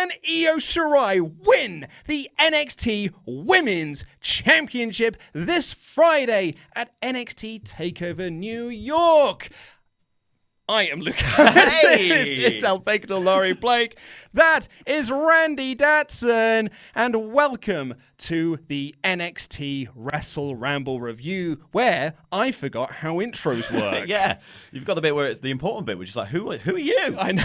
and Io Shirai win the NXT Women's Championship this Friday at NXT TakeOver New York. I am Luke. Hey! It's El Pecador Laurie Blake. That is Randy Datson. And welcome to the NXT Wrestle Ramble review, where I forgot how intros work. Yeah, you've got the bit where it's the important bit, which is like, who are you? I know.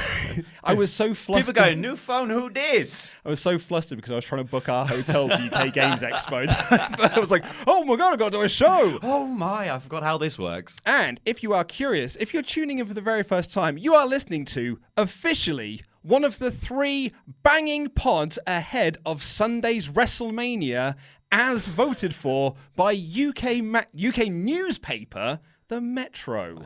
I was so flustered. People go, new phone, who dis? I was so flustered because I was trying to book our hotel for UK Games Expo. I was like, oh my God, I've got to do a show. Oh my, I forgot how this works. And if you are curious, if you're tuning in for the very first time, you are listening to, officially, one of the 3 banging pods ahead of Sunday's WrestleMania, as voted for by UK newspaper, The Metro.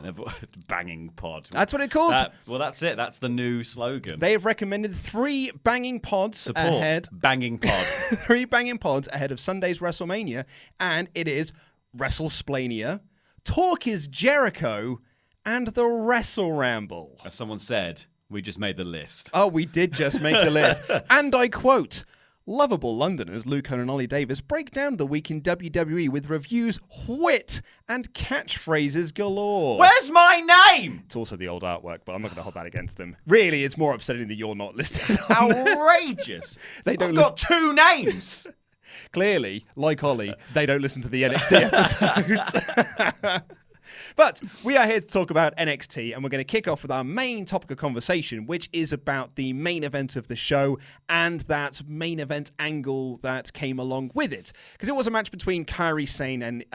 Banging pod. That's what it calls. Well, that's it. That's the new slogan. They have recommended 3 banging pods Support ahead. banging pod. 3 banging pods ahead of Sunday's WrestleMania, and it is WrestleSplania, Talk is Jericho, and the Wrestle Ramble. As someone said, we just made the list. Oh, we did just make the list. And I quote, lovable Londoners Luke Owen and Ollie Davis break down the week in WWE with reviews, wit, and catchphrases galore. Where's my name? It's also the old artwork, but I'm not going to hold that against them. Really, it's more upsetting that you're not listed. Outrageous. They don't I've got 2 names. Clearly, like Ollie, they don't listen to the NXT episodes. But we are here to talk about NXT, and we're going to kick off with our main topic of conversation, which is about the main event of the show and that main event angle that came along with it. Because it was a match between Kairi Sane and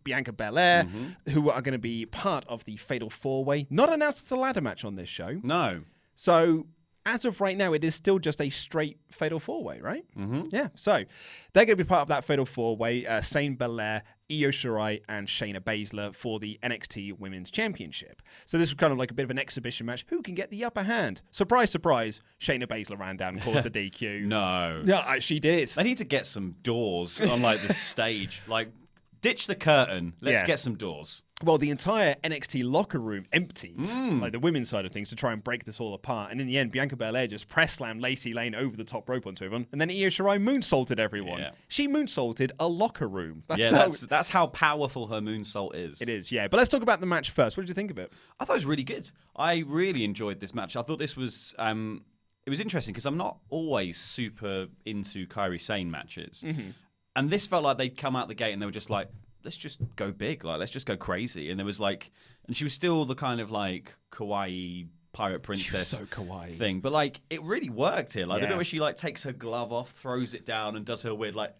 Bianca Belair, who are going to be part of the Fatal 4-Way. Not announced as a ladder match on this show. No. So, as of right now, it is still just a straight Fatal 4-Way, right? Mm-hmm. Yeah, so they're going to be part of that Fatal 4-Way, Sane Belair, Io Shirai, and Shayna Baszler for the NXT Women's Championship. So this was kind of like a bit of an exhibition match. Who can get the upper hand? Surprise, surprise, Shayna Baszler ran down and caused a DQ. No. Yeah, she did. They need to get some doors on like the stage. Like, ditch the curtain. Let's get some doors. Well, the entire NXT locker room emptied, like the women's side of things, to try and break this all apart. And in the end, Bianca Belair just press slammed Lacey Lane over the top rope onto everyone. And then Io Shirai moonsaulted everyone. Yeah. She moonsaulted a locker room. That's how powerful her moonsault is. It is, yeah. But let's talk about the match first. What did you think of it? I thought it was really good. I really enjoyed this match. I thought this was... it was interesting because I'm not always super into Kairi Sane matches. Mm-hmm. And this felt like they'd come out the gate and they were just like, let's just go big, like let's just go crazy. And there was like, and she was still the kind of like kawaii pirate princess so kawaii thing, but like it really worked here. Like the bit where she like takes her glove off, throws it down, and does her weird like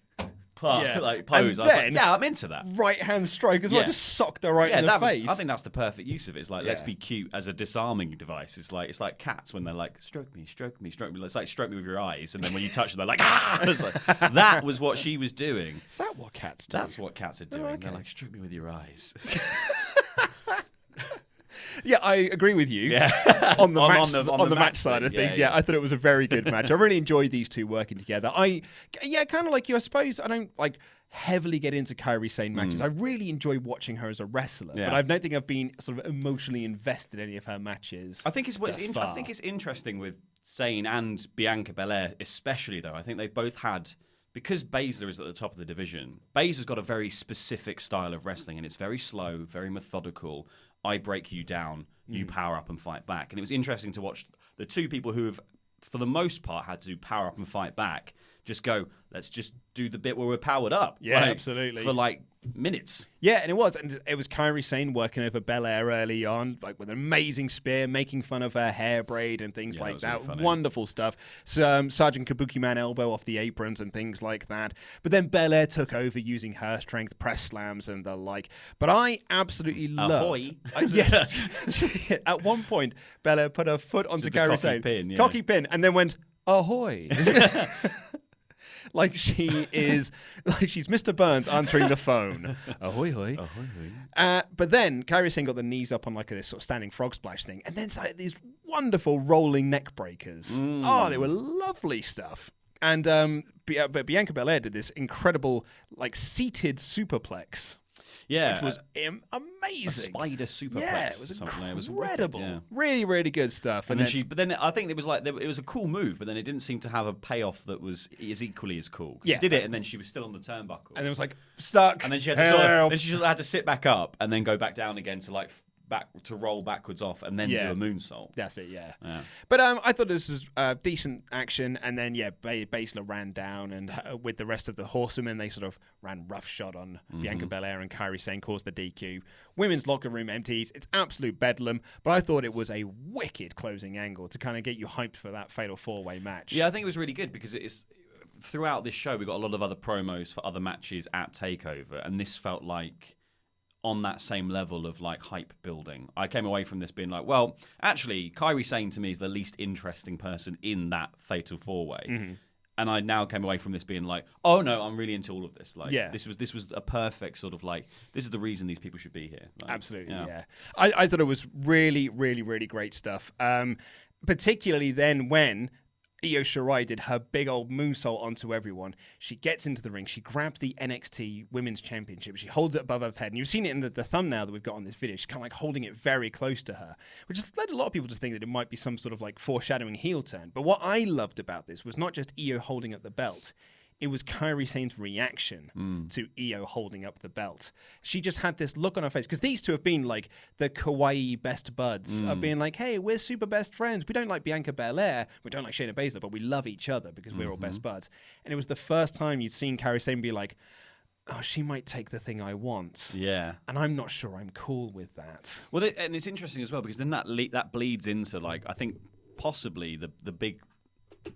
like pose. I was like, yeah, I'm into that. Right hand strike as well, just socked her right in the face. I think that's the perfect use of it. It's like let's be cute as a disarming device. It's like cats when they're like stroke me, stroke me, stroke me. It's like stroke me with your eyes, and then when you touch them, they're like ah. It's like, that was what she was doing. Is that what cats do? That's what cats are doing. Oh, okay. They're like stroke me with your eyes. Yeah, I agree with you. Yeah. on the match side of things. Yeah, I thought it was a very good match. I really enjoyed these two working together. Kind of like you. I suppose I don't like heavily get into Kairi Sane matches. I really enjoy watching her as a wrestler, but I don't think I've been sort of emotionally invested in any of her matches. I think it's interesting with Sane and Bianca Belair, especially though. I think they've both had. Because Baszler is at the top of the division, Baszler's got a very specific style of wrestling, and it's very slow, very methodical. I break you down, you power up and fight back. And it was interesting to watch the two people who have, for the most part, had to power up and fight back, just go, let's just do the bit where we're powered up. Yeah, absolutely. For like minutes. Yeah, and it was Kairi Sane working over Belair early on, like with an amazing spear, making fun of her hair braid and things like that. Really wonderful stuff. Sergeant Kabuki Man elbow off the aprons and things like that. But then Belair took over using her strength, press slams and the like. But I absolutely loved... yes. At one point, Belair put her foot onto Kairi Sane. Cocky pin, and then went, ahoy. Like she's Mr. Burns answering the phone. Ahoy, hoy. Ahoy, hoy. But then Kairi Sane got the knees up on like this sort of standing frog splash thing, and then started these wonderful rolling neck breakers. Oh, they were lovely stuff. And but Bianca Belair did this incredible like seated superplex. Yeah, which was a amazing. spider superplex. Yeah, it was incredible. incredible. It was wicked, yeah. Really, really good stuff. And then I think it was like it was a cool move, but then it didn't seem to have a payoff that was equally as cool. Yeah, she did it, and then she was still on the turnbuckle, and it was like stuck. and then she had to then she just had to sit back up and then go back down again to like roll backwards off and then do a moonsault. That's it, yeah. But I thought this was decent action, and then Baszler ran down, and with the rest of the horsemen, they sort of ran roughshod on Bianca Belair, and Kairi Sane caused the DQ. Women's locker room empties. It's absolute bedlam, but I thought it was a wicked closing angle to kind of get you hyped for that fatal 4-way match. Yeah, I think it was really good because it's throughout this show we got a lot of other promos for other matches at TakeOver, and this felt like on that same level of like hype building. I came away from this being like, well, actually, Kairi Sane to me is the least interesting person in that fatal 4-way. And I now came away from this being like, oh no, I'm really into all of this. Like, this was a perfect sort of like, this is the reason these people should be here. Like, absolutely, yeah. I thought it was really, really, really great stuff. Particularly then when Io Shirai did her big old moonsault onto everyone. She gets into the ring. She grabs the NXT Women's Championship. She holds it above her head. And you've seen it in the thumbnail that we've got on this video. She's kind of like holding it very close to her, which has led a lot of people to think that it might be some sort of like foreshadowing heel turn. But what I loved about this was not just Io holding up the belt. It was Kairi Sane's reaction to Io holding up the belt. She just had this look on her face, because these two have been like the kawaii best buds of being like, hey, we're super best friends. We don't like Bianca Belair, we don't like Shayna Baszler, but we love each other because we're all best buds. And it was the first time you'd seen Kairi Sane be like, oh, she might take the thing I want. Yeah. And I'm not sure I'm cool with that. Well, and it's interesting as well, because then that bleeds into, like, I think possibly the big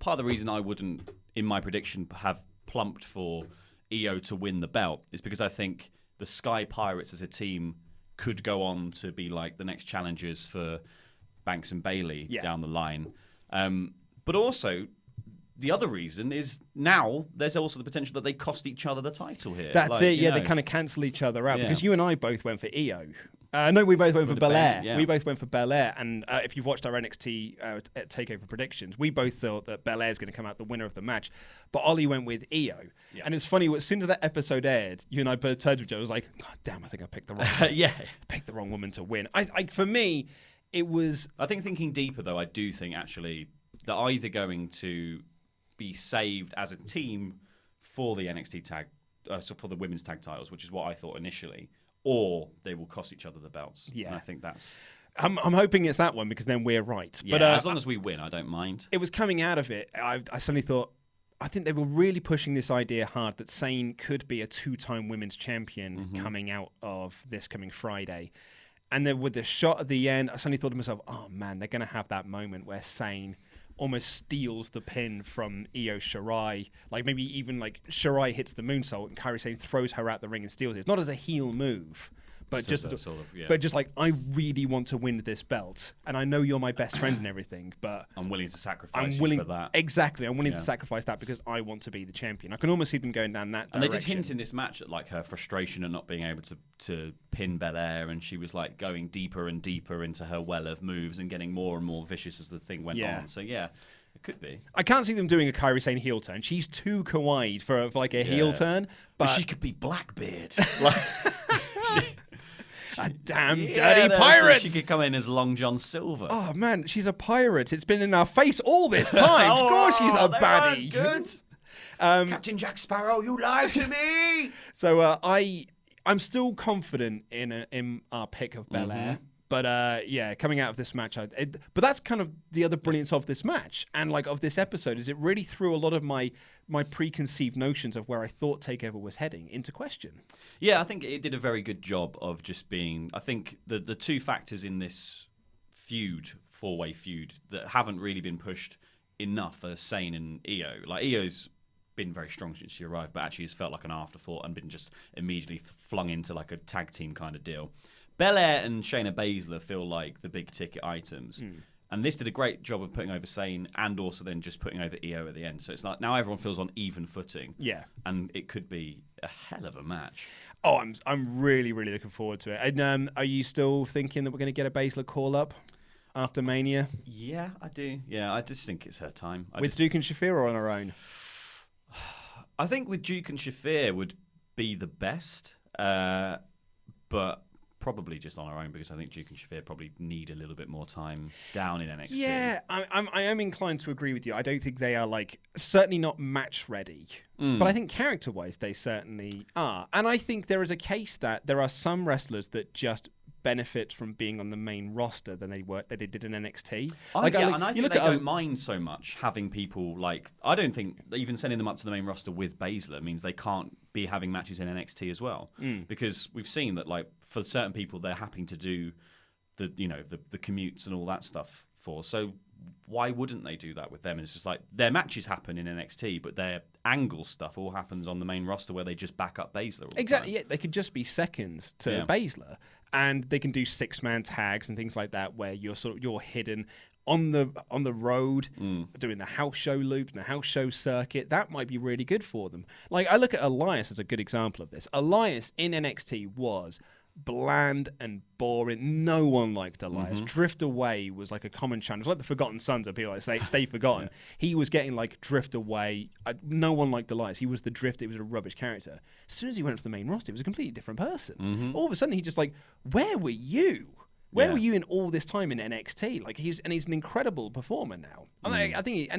part of the reason I wouldn't, in my prediction, have plumped for Io to win the belt is because I think the Sky Pirates as a team could go on to be like the next challengers for Banks and Bayley down the line. But also, the other reason is now there's also the potential that they cost each other the title here. That's it, yeah. They kind of cancel each other out because you and I both went for Io. No, we both went for Belair. We both went for Belair, and if you've watched our NXT TakeOver predictions, we both thought that Belair's going to come out the winner of the match, but Ollie went with Io. Yeah. And it's funny, as soon as that episode aired, you and I both turned to each other. I was like, God damn, I think I picked the wrong. Picked the wrong woman to win. For me, it was. I think thinking deeper though, I do think actually they're either going to be saved as a team for the NXT tag, so for the women's tag titles, which is what I thought initially. Or they will cost each other the belts. Yeah, and I think that's. I'm hoping it's that one because then we're right. Yeah, but as long as we win, I don't mind. It was coming out of it. I suddenly thought, I think they were really pushing this idea hard that Sane could be a 2-time women's champion coming out of this coming Friday. And then with the shot at the end, I suddenly thought to myself, oh man, they're going to have that moment where Sane almost steals the pin from Io Shirai. Like maybe even like Shirai hits the moonsault and Kairi Sane throws her out the ring and steals it. It's not as a heel move, but just like, I really want to win this belt, and I know you're my best friend and everything, but I'm willing to sacrifice you for that. Exactly, I'm willing to sacrifice that because I want to be the champion. I can almost see them going down that direction. And they did hint in this match at like her frustration at not being able to pin Belair, and she was like going deeper and deeper into her well of moves and getting more and more vicious as the thing went on. So yeah. It could be. I can't see them doing a Kairi Sane heel turn. She's too kawaii for like a heel turn. But she could be Blackbeard. A damn dirty pirate. She could come in as Long John Silver. Oh man, she's a pirate. It's been in our face all this time. Of course she's a baddie. Good. Captain Jack Sparrow, you lied to me. So I'm still confident in our pick of Belair. But coming out of this match, but that's kind of the other brilliance of this match and like of this episode is it really threw a lot of my preconceived notions of where I thought TakeOver was heading into question. Yeah, I think it did a very good job of just being. I think the two factors in this feud, 4-way feud, that haven't really been pushed enough are Sane and Io. Like Io's been very strong since she arrived, but actually has felt like an afterthought and been just immediately flung into like a tag team kind of deal. Belair and Shayna Baszler feel like the big ticket items. And this did a great job of putting over Sane and also then just putting over Io at the end. So it's like now everyone feels on even footing. Yeah. And it could be a hell of a match. Oh, I'm really, really looking forward to it. And are you still thinking that we're going to get a Baszler call-up after Mania? Yeah, I do. Yeah, I just think it's her time. With Duke and Shafir or on her own? I think with Duke and Shafir would be the best. but probably just on her own because I think Duke and Shafir probably need a little bit more time down in NXT. Yeah, I am inclined to agree with you. I don't think they are certainly not match ready, but I think character-wise they certainly are. And I think there is a case that there are some wrestlers that just benefit from being on the main roster than they did in NXT. And I think they don't mind so much having people I don't think even sending them up to the main roster with Baszler means they can't be having matches in NXT as well, because we've seen that for certain people they're happy to do the commutes and all that stuff for. So why wouldn't they do that with them? It's just their matches happen in NXT, but their angle stuff all happens on the main roster where they just back up Baszler all the exactly. time. Yeah, they could just be seconds to Baszler, and they can do 6-man tags and things like that where you're hidden on the road doing the house show loop and the house show circuit. That might be really good for them. I look at Elias as a good example of this. Elias in NXT was bland and boring. No one liked Elias. Drift Away was like a common channel. It was like the Forgotten Sons of people stay forgotten. He was getting Drift Away. No one liked Elias. He was the Drift. It was a rubbish character. As soon as he went to the main roster, he was a completely different person. All of a sudden, he just where were you? Where were you in all this time in NXT? He's an incredible performer now. I think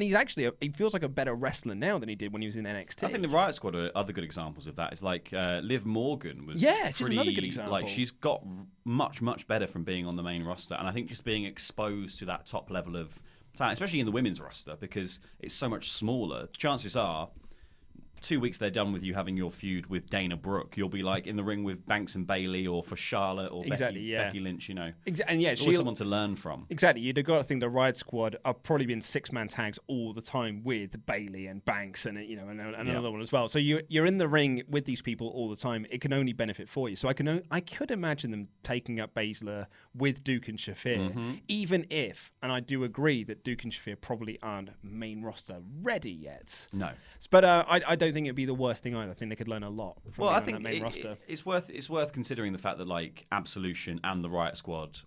he feels like a better wrestler now than he did when he was in NXT. I think the Riot Squad are other good examples of that. It's Liv Morgan was she's another good example. She's got much better from being on the main roster, and I think just being exposed to that top level of talent, especially in the women's roster, because it's so much smaller. Chances are 2 weeks they're done with you having your feud with Dana Brooke, you'll be in the ring with Banks and Bailey or for Charlotte or Becky Lynch, And always someone to learn from. Exactly. You'd have got to think the Riot Squad are probably been 6-man tags all the time with Bailey and Banks and another one as well. So you're in the ring with these people all the time. It can only benefit for you. So I could imagine them taking up Baszler with Duke and Shafir, even if, and I do agree that Duke and Shafir probably aren't main roster ready yet. No. But I don't think it'd be the worst thing either. I think they could learn a lot from being on that main roster. It's worth considering the fact that Absolution and the Riot Squad,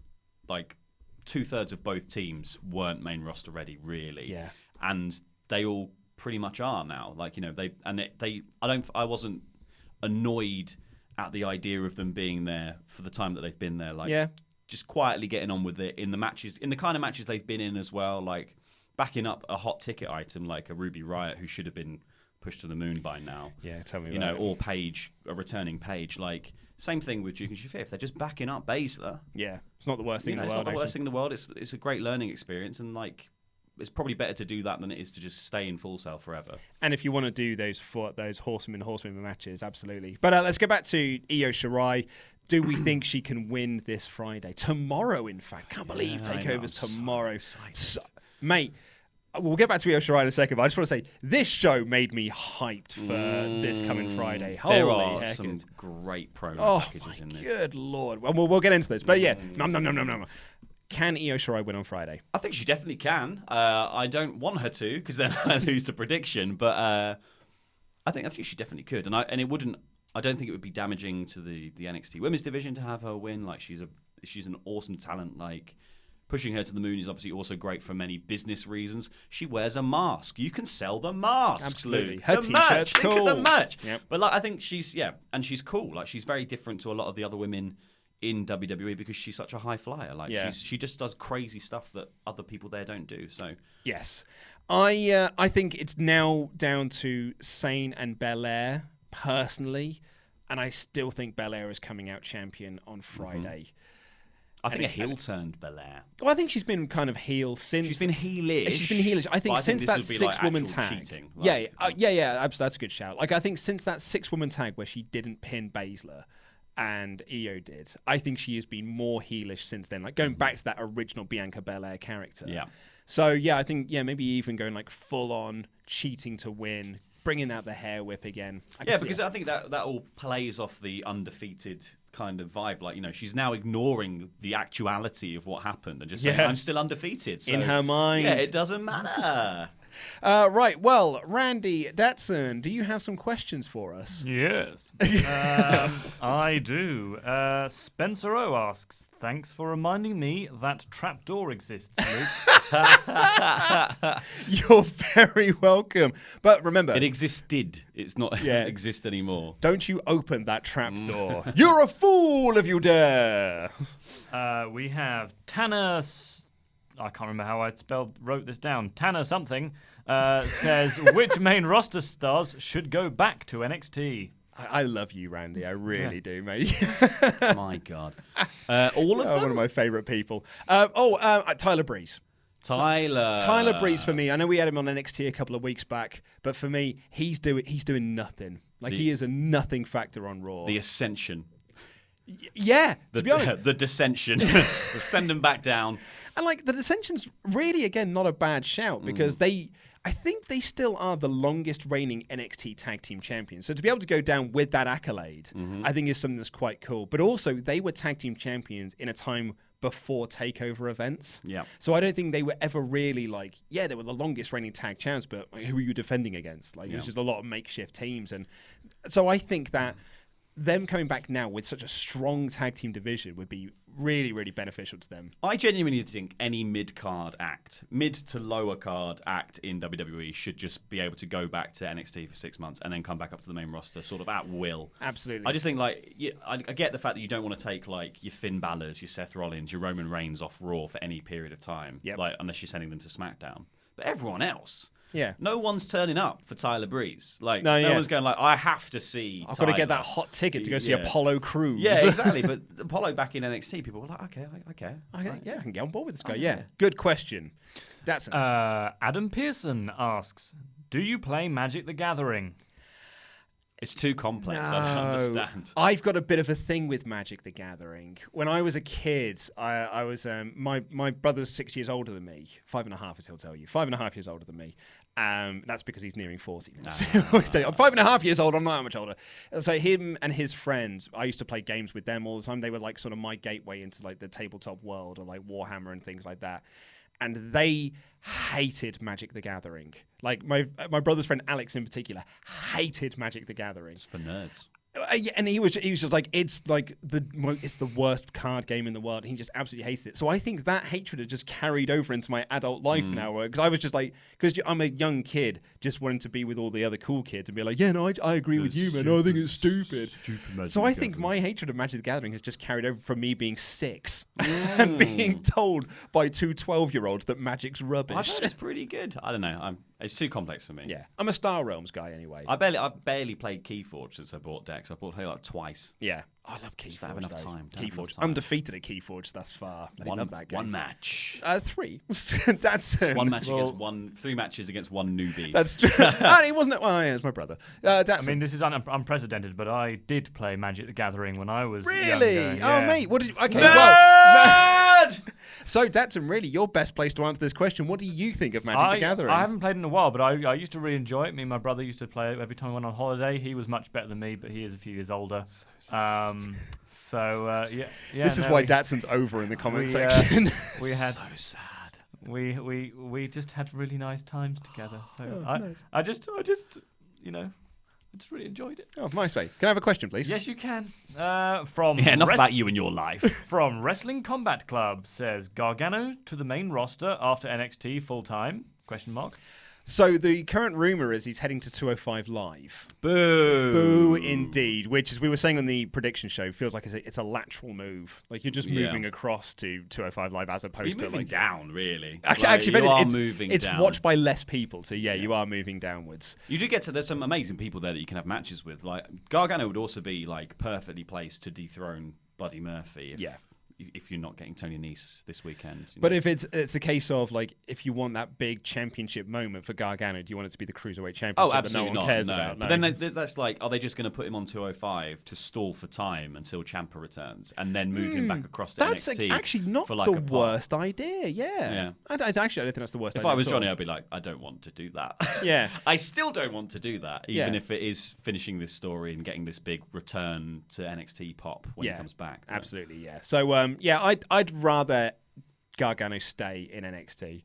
2/3 of both teams weren't main roster ready, really. Yeah. And they all pretty much are now. I wasn't annoyed at the idea of them being there for the time that they've been there. Just quietly getting on with it in the matches, in the kind of matches they've been in as well. Backing up a hot ticket item like a Ruby Riott who should have been pushed to the moon by now. Yeah, tell me about it. Or Paige, a returning Paige. Same thing with Duke and Shafir. If they're just backing up Baszler. Yeah, it's not the worst thing in the world. It's not the worst thing in the world. It's a great learning experience, and it's probably better to do that than it is to just stay in Full Sail forever. And if you want to do those horsewomen matches, absolutely. But let's go back to Io Shirai. Do we think she can win this Friday? Tomorrow, in fact. Can't believe TakeOver's tomorrow. Mate, we'll get back to Io Shirai in a second, but I just want to say, this show made me hyped for this coming Friday. There are some great promo packages in this. Good Lord. Well, we'll get into this. But yeah, nom. Can Io Shirai win on Friday? I think she definitely can. I don't want her to, because then I lose the prediction. But I think she definitely could, and it wouldn't. I don't think it would be damaging to the NXT Women's division to have her win. She's an awesome talent. Pushing her to the moon is obviously also great for many business reasons. She wears a mask. You can sell the mask. Absolutely. Luke. Her t-shirt's cool. Think of the merch. Yep. But I think she's cool. She's very different to a lot of the other women in WWE because she's such a high flyer. She just does crazy stuff that other people there don't do. So yes, I think it's now down to Sane and Belair personally, and I still think Belair is coming out champion on Friday. I think a heel turned Belair. Well, I think she's been kind of heel since. She's been heelish. I think since that 6-woman tag. Cheating. That's a good shout. I think since that 6-woman tag where she didn't pin Baszler and Io did, I think she has been more heelish since then. Going back to that original Bianca Belair character. Yeah. So I think maybe even going full on cheating to win, bringing out the hair whip again. Because I think that all plays off the undefeated kind of vibe. She's now ignoring the actuality of what happened and just saying, I'm still undefeated. So, in her mind. Yeah, it doesn't matter. Right, well, Randy Datsun, do you have some questions for us? Yes. I do. Spencer O asks, thanks for reminding me that trapdoor exists, Luke. You're very welcome. But remember, It existed. It's not. It doesn't exist anymore. don't you open that trapdoor. You're a fool if you dare. We have Tanner. I can't remember how I wrote this down. Tanner something says, which main roster stars should go back to NXT? I love you, Randy. I really do, mate. My God. All of them? One of my favourite people. Tyler Breeze. Tyler Breeze for me. I know we had him on NXT a couple of weeks back, but for me, he's doing nothing. He is a nothing factor on Raw. The Ascension. Yeah, to be honest. The Dissension. Send them back down. And the Dissension's really, again, not a bad shout because I think they still are the longest reigning NXT Tag Team Champions. So to be able to go down with that accolade, I think is something that's quite cool. But also, they were Tag Team Champions in a time before takeover events. Yeah. So I don't think they were ever really they were the longest reigning tag champs, but who were you defending against? It was just a lot of makeshift teams. And so I think that them coming back now with such a strong tag team division would be really, really beneficial to them. I genuinely think any mid-card act, mid to lower card act in WWE should just be able to go back to NXT for 6 months and then come back up to the main roster sort of at will. Absolutely. I just think I get the fact that you don't want to take your Finn Balor's, your Seth Rollins, your Roman Reigns off Raw for any period of time, unless you're sending them to SmackDown. But everyone else, no one's turning up for Tyler Breeze. No one's going I have to see. I've got to get that hot ticket to go see Apollo Crews. Yeah, exactly. But Apollo back in NXT, people were like, okay. Yeah, I can get on board with this guy. Yeah. Good question. That's Adam Pearson asks, do you play Magic the Gathering? It's too complex. I don't understand. I've got a bit of a thing with Magic the Gathering. When I was a kid, I was my brother's 6 years older than me. 5.5, as he'll tell you. 5.5 years older than me. That's because he's nearing 40. I'm 5.5 years old. I'm not that much older. So him and his friends, I used to play games with them all the time. They were sort of my gateway into the tabletop world or Warhammer and things like that. And they hated Magic the Gathering. My brother's friend Alex in particular hated Magic the Gathering. It's for nerds. And he was just like, it's the worst card game in the world. He just absolutely hated it. So I think that hatred had just carried over into my adult life now. Because I was just because I'm a young kid, just wanting to be with all the other cool kids and be like, I agree with you, man. I think it's stupid. So I think my hatred of Magic the Gathering has just carried over from me being 6 and being told by two 12-year-olds that Magic's rubbish. I thought it's pretty good. I don't know. It's too complex for me. Yeah, I'm a Star Realms guy anyway. I've barely played Keyforge since I bought decks. I've bought twice. Yeah, I love Keyforge. Just don't have enough time. Keyforge, undefeated at Keyforge thus far. I love that game. One match. 3. That's one match against 3 matches against one newbie. That's true. And he wasn't. Well, yeah, it's my brother. I mean, this is unprecedented, but I did play Magic the Gathering when I was really. Younger. Yeah. Oh, mate, what did you? Okay, Nerd! So, Datsun, really, you're best placed to answer this question. What do you think of Magic the Gathering? I haven't played in a while, but I used to really enjoy it. Me and my brother used to play it every time we went on holiday. He was much better than me, but he is a few years older. This is why Datsun's over in the comment section. We had so sad. We just had really nice times together. So nice. I just really enjoyed it. Oh, nice way. Can I have a question, please? Yes, you can. Enough about you and your life. From Wrestling Combat Club says Gargano to the main roster after NXT full time? ? So the current rumor is he's heading to 205 Live. Boo. Boo indeed, which, as we were saying on the prediction show, feels like it's a lateral move. You're just moving across to 205 Live as opposed to moving down, really. Actually, you are moving down. It's watched by less people, so you are moving downwards. You do get there's some amazing people there that you can have matches with. Gargano would also be perfectly placed to dethrone Buddy Murphy. If you're not getting Tony Nese this weekend. But if it's a case of if you want that big championship moment for Gargano, do you want it to be the Cruiserweight Championship that no one cares about? No. But then that's are they just going to put him on 205 to stall for time until Ciampa returns and then move him back across to NXT? That's actually not for the worst idea, yeah. I don't think that's the worst idea. If I was Johnny, I'd be like, I don't want to do that. Yeah. I still don't want to do that, even if it is finishing this story and getting this big return to NXT pop when he comes back. But absolutely, yeah. So, I'd rather Gargano stay in NXT.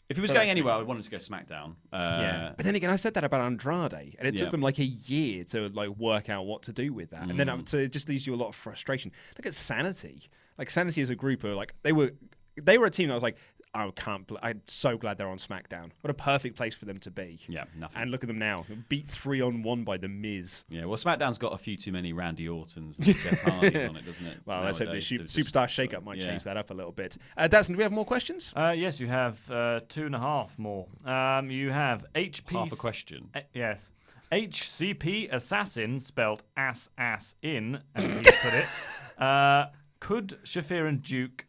If he was going anywhere, I would want him to go SmackDown. Yeah, but then again, I said that about Andrade, and it took them like a year to like work out what to do with that, and then it just leaves you a lot of frustration. Look at Sanity. Like Sanity as a group are like they were a team that I was like, I'm so glad they're on SmackDown. What a perfect place for them to be. Yeah, nothing. And look at them now, beat 3-on-1 by The Miz. Yeah, well, SmackDown's got a few too many Randy Ortons and Jeff Hardys on it, doesn't it? Well, let's hope the Nowadays, Superstar Shake-Up might change that up a little bit. Dazn, do we have more questions? Yes, you have 2.5 more. You have HP... Half a question. Yes. HCP Assassin, spelled ass in, as he put it. Could Shafir and Duke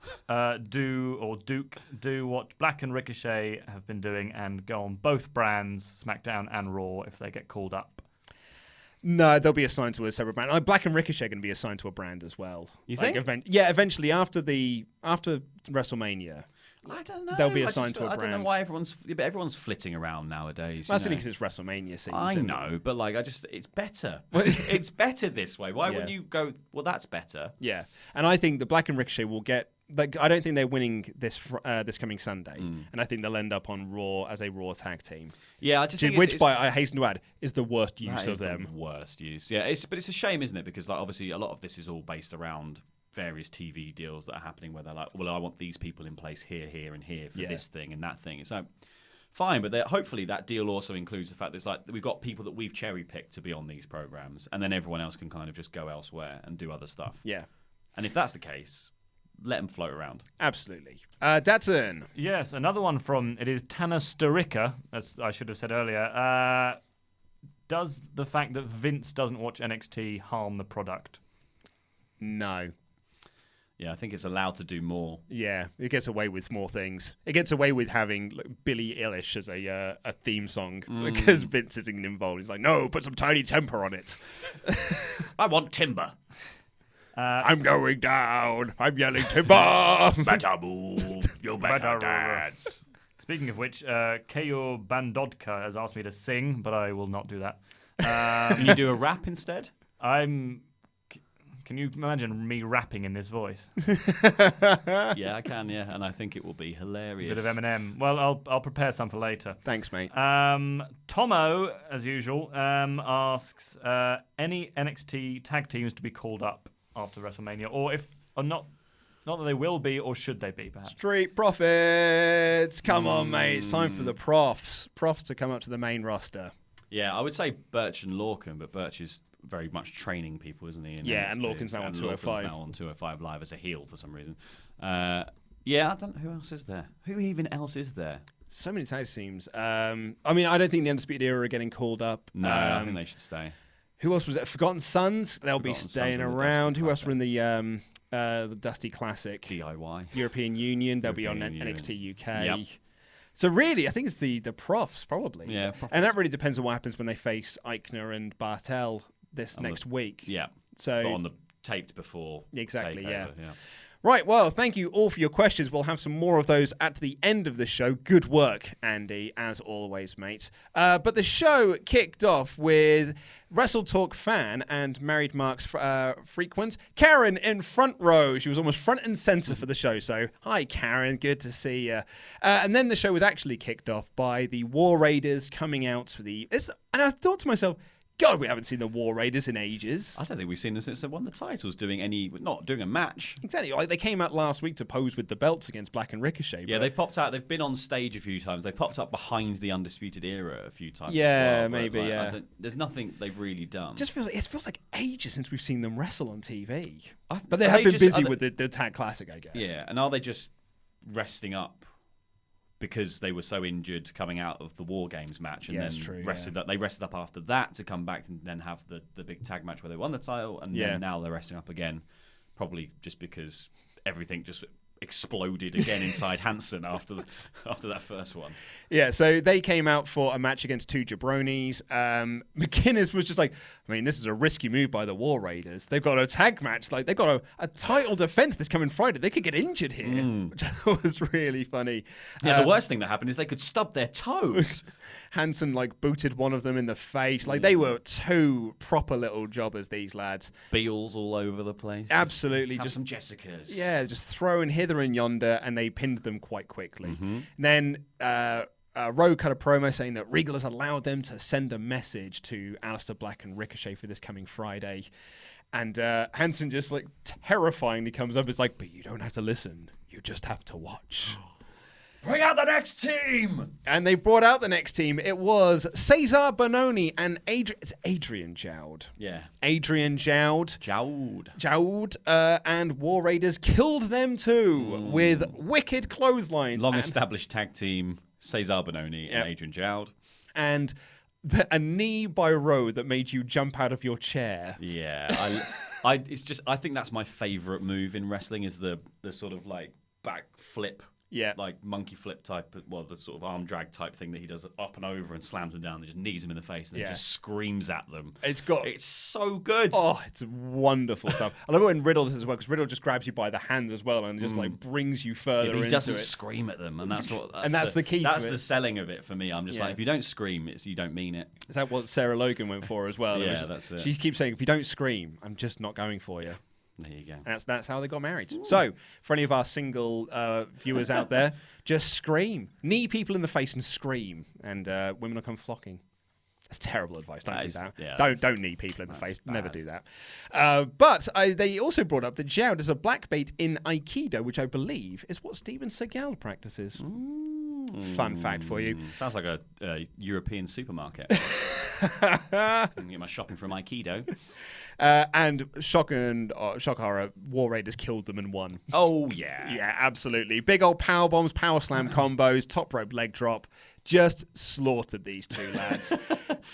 do what Black and Ricochet have been doing and go on both brands, SmackDown and Raw, if they get called up? No, they'll be assigned to a separate brand. Black and Ricochet are going to be assigned to a brand as well. You think? Eventually after WrestleMania. I don't know. They'll be assigned to a brand. I don't know why everyone's flitting around nowadays. That's only because it's WrestleMania season. I know, but like, it's better. It's better this way. Why wouldn't you go? Well, that's better. Yeah, and I think the Black and Ricochet will get. Like, I don't think they're winning this coming Sunday, and I think they'll end up on Raw as a Raw tag team. Yeah, I just think I hasten to add, is the worst use of them. The worst use. Yeah, but it's a shame, isn't it? Because like, obviously, a lot of this is all based around various TV deals that are happening where they're like, well, I want these people in place here, and here for this thing and that thing. So fine, but hopefully that deal also includes the fact that it's like we've got people that we've cherry picked to be on these programs, and then everyone else can kind of just go elsewhere and do other stuff. Yeah, and if that's the case, let them float around. Absolutely. Datsun. Yes, another one it is Tana Sturicka, as I should have said earlier. Does the fact that Vince doesn't watch NXT harm the product? No. Yeah, I think it's allowed to do more. Yeah, it gets away with more things. It gets away with having Billie Eilish as a theme song because Vince isn't involved. He's like, no, put some Tiny Temper on it. I want timber. I'm going down. I'm yelling timber. Better move. You better dance. Speaking of which, Keyo Bandodka has asked me to sing, but I will not do that. Can you do a rap instead? Can you imagine me rapping in this voice? Yeah, I can, yeah. And I think it will be hilarious. Bit of Eminem. Well, I'll prepare some for later. Thanks, mate. Tomo, as usual, asks any NXT tag teams to be called up after WrestleMania, or not that they will be, or should they be, perhaps? Street Profits. Come on, mate. It's time for the profs to come up to the main roster. Yeah, I would say Birch and Lorcan, but Birch is very much training people, isn't he? Yeah, and Lorcan's now on 205. Now on 205 Live as a heel for some reason. Yeah, I don't know who else is there. Who even else is there? So many tag teams. I mean, I don't think the Undisputed Era are getting called up. No, I think they should stay. Who else was it? Forgotten Sons. They'll be staying around. Who else were in the Dusty Classic? DIY. European Union. They'll be on NXT UK. Yep. So really, I think it's the profs probably. Yeah, and that really depends on what happens when they face Eichner and Bartel next week. Yeah. So but on the taped before. Exactly. Takeover, Yeah. Right, well, thank you all for your questions. We'll have some more of those at the end of the show. Good work, Andy, as always, mate. But the show kicked off with WrestleTalk fan and Married Marks frequent Karen in front row. She was almost front and center for the show. So, hi, Karen. Good to see you. And then the show was actually kicked off by the War Raiders coming out for and I thought to myself, God, we haven't seen the War Raiders in ages. I don't think we've seen them since they won the titles not doing a match. Exactly. Like, they came out last week to pose with the belts against Black and Ricochet. Yeah, they've popped out. They've been on stage a few times. They've popped up behind the Undisputed Era a few times. Yeah, as well, maybe, yeah. There's nothing they've really done. It feels like ages since we've seen them wrestle on TV. But they have been busy with the Tag Classic, I guess. Yeah, and are they just resting up? Because they were so injured coming out of the War Games match, and then they rested up after that to come back and then have the big tag match where they won the title, and then now they're resting up again, probably just because everything just exploded again inside Hansen after that first one. Yeah, so they came out for a match against two jabronis. McInnes was just like, I mean, this is a risky move by the War Raiders. They've got a tag match, like they've got a title defense this coming Friday. They could get injured here, which I thought was really funny. Yeah, the worst thing that happened is they could stub their toes. Hansen booted one of them in the face. They were two proper little jobbers, these lads. Beals all over the place. Absolutely, just some Jessicas. Yeah, just throwing here. hither and yonder, and they pinned them quite quickly. And then Rowe cut a promo saying that Regal has allowed them to send a message to Aleister Black and Ricochet for this coming Friday. And Hansen just like terrifyingly comes up. It's like, but you don't have to listen. You just have to watch. Bring out the next team! And they brought out the next team. It was Cesar Bononi and Adrian Jowd. Yeah. Adrian Jowd. Jowd. And War Raiders killed them too with wicked clotheslines. Long-established tag team, Cesar Bononi and Adrian Jowd. And a knee by Rowe that made you jump out of your chair. Yeah. I think that's my favourite move in wrestling is the sort of like back flip. Yeah. Like monkey flip type, the sort of arm drag type thing that he does up and over and slams them down and just knees them in the face and then just screams at them. It's so good. Oh, it's wonderful stuff. I love it when Riddle does as well, because Riddle just grabs you by the hands as well and just like brings you further into it. He doesn't scream at them, and that's the key to it. That's the selling of it for me. I'm just like, if you don't scream, you don't mean it. Is that what Sarah Logan went for as well? Yeah, that's it. She keeps saying, if you don't scream, I'm just not going for you. There you go. And that's how they got married. Ooh. So, for any of our single viewers out there, just scream. Knee people in the face and scream, and women will come flocking. That's terrible advice. Don't do that. Yeah, don't knee people in the face. Bad. Never do that. But they also brought up that Jowd is a black belt in Aikido, which I believe is what Steven Seagal practices. Fun fact for you. Sounds like a European supermarket. I can get my shopping from Aikido. And shock horror, War Raiders killed them and won. Oh, yeah. Yeah, absolutely. Big old power bombs, power slam combos, top rope leg drop. Just slaughtered these two lads.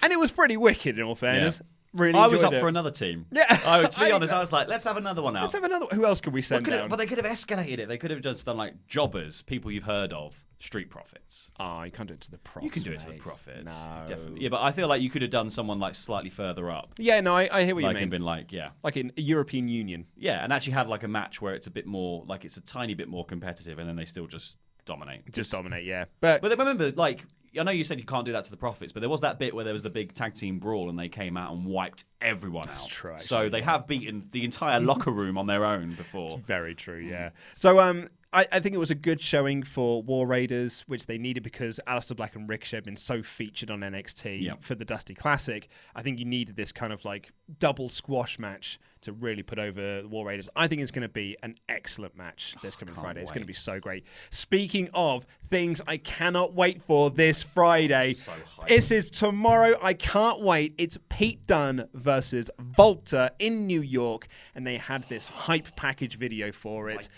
And it was pretty wicked, in all fairness. Yeah. Really I was up for another team. Yeah. To be honest, I was like, let's have another one out. Let's have another one. Who else could we send down? But they could have escalated it. They could have just done like jobbers, people you've heard of, Street Profits. Oh, you can't do it to the Profits. You can do it to the Profits. No. Definitely. Yeah, but I feel like you could have done someone like slightly further up. Yeah, no, I hear what you mean. And been like, yeah. Like in a European Union. Yeah, and actually have like a match where it's a bit more, like it's a tiny bit more competitive and then they still just dominate. Just dominate, yeah. But remember, like, I know you said you can't do that to the Profits, but there was that bit where there was the big tag team brawl and they came out and wiped everyone out. That's true. Actually, so they have beaten the entire locker room on their own before. It's very true, yeah. So I think it was a good showing for War Raiders, which they needed because Aleister Black and Ricochet have been so featured on NXT for the Dusty Classic. I think you needed this kind of like double squash match to really put over the War Raiders. I think it's going to be an excellent match this coming Friday. It's going to be so great. Speaking of things I cannot wait for this Friday, this is tomorrow. I can't wait. It's Pete Dunne versus Volta in New York, and they had this hype package video for it.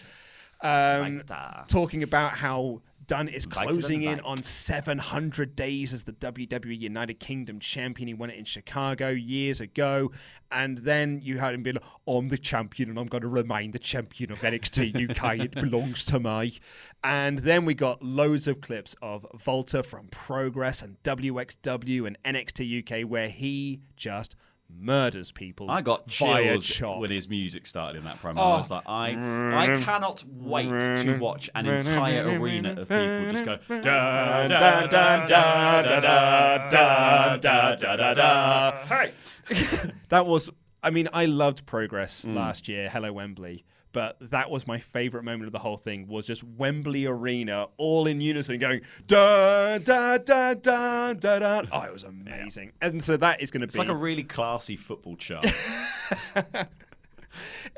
Talking about how Dunne is closing in on 700 days as the WWE United Kingdom champion. He won it in Chicago years ago. And then you had him be like, I'm the champion and I'm going to remain the champion of NXT UK. It belongs to me. And then we got loads of clips of Volta from Progress and WXW and NXT UK where he just murders people. I got chills when his music started in that promo. I was like, I cannot wait to watch an entire arena of people just go da da da da da da da da da da. Hey, that was. I mean, I loved Progress last year. Hello Wembley. But that was my favourite moment of the whole thing, was just Wembley Arena all in unison going da da da da da da. Oh, it was amazing. Yeah. And so that is going to be... It's like a really classy football chart.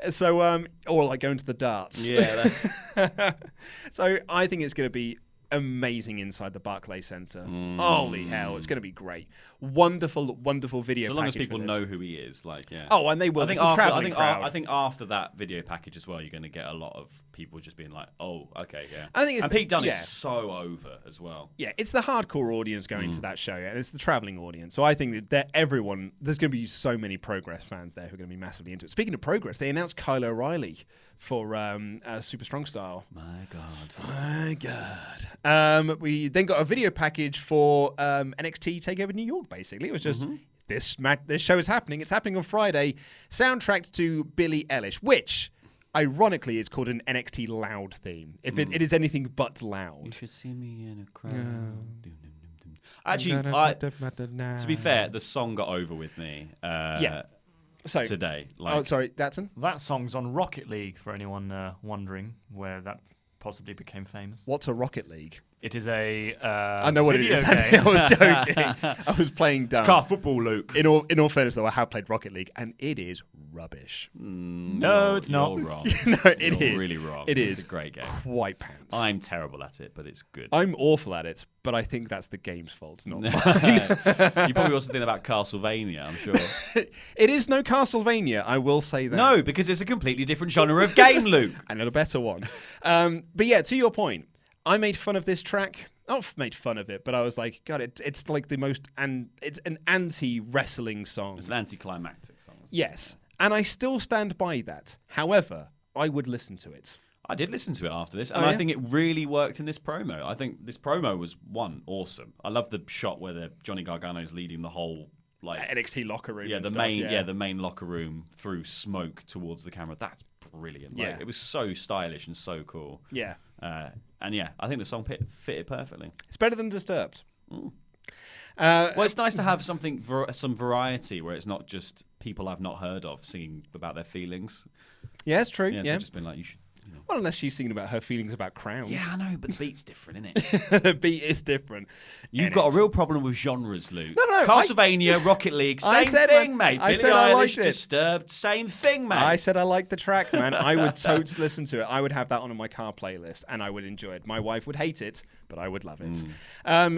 So, or like going to the darts. Yeah. So I think it's going to be amazing inside the Barclays Centre. Holy hell, it's going to be great. Wonderful, wonderful video package. So long as people know who he is, like, yeah. Oh, and they will. I think after that video package as well, you're going to get a lot of people just being like, oh, okay, yeah. I think and Pete Dunne is so over as well. Yeah, it's the hardcore audience going to that show, and it's the travelling audience. So I think that there's going to be so many Progress fans there who are going to be massively into it. Speaking of Progress, they announced Kyle O'Reilly for Super Strong Style. My God. We then got a video package for NXT TakeOver New York, basically. It was just, this show is happening. It's happening on Friday. Soundtracked to Billie Eilish, which, ironically, is called an NXT Loud theme. If it is anything but loud. You should see me in a crowd. Actually, to be fair, the song got over with me. Yeah. today. Oh, sorry, Datsun? That song's on Rocket League, for anyone wondering where that possibly became famous. What's a Rocket League? It is a I know what it video is. game. I was joking. I was playing dumb. It's car football, Luke. In all fairness, though, I have played Rocket League, and it is rubbish. No, it's not. You're wrong. No, You're is. really wrong. It is It's a great game. Quite pants. I'm terrible at it, but it's good. I'm awful at it, but I think that's the game's fault, not mine. You probably also think about Castlevania, I'm sure. It is no Castlevania, I will say that. No, because it's a completely different genre of game, Luke. And a better one. But yeah, to your point, I made fun of this track. Not made fun of it, but I was like, God, it's like the most, and it's an anti-wrestling song. It's an anticlimactic song. Yes, and I still stand by that. However, I would listen to it. I did listen to it after this, and Oh, I yeah? think it really worked in this promo. I think this promo was, awesome. I love the shot where Johnny Gargano's leading the whole, like... NXT locker room. Yeah, and the stuff, the main locker room through smoke towards the camera. That's brilliant. Like, Yeah. it was so stylish and so cool. Yeah. And yeah, I think the song fit it perfectly. It's better than Disturbed. Well, it's nice to have some variety where it's not just people I've not heard of singing about their feelings. Yeah, it's true. Yeah, Yeah. so just been like, you should. You know. Well, unless she's singing about her feelings about crowns. Yeah, I know, but the beat's different, isn't it? The beat is different. You've got a real problem with genres, Luke. No, Castlevania, Rocket League, I same said thing, it. mate. I Billie said I Eilish, liked it. Disturbed, same thing, mate. I said I liked the track, man. I would totes listen to it. I would have that on my car playlist, and I would enjoy it. My wife would hate it, but I would love it.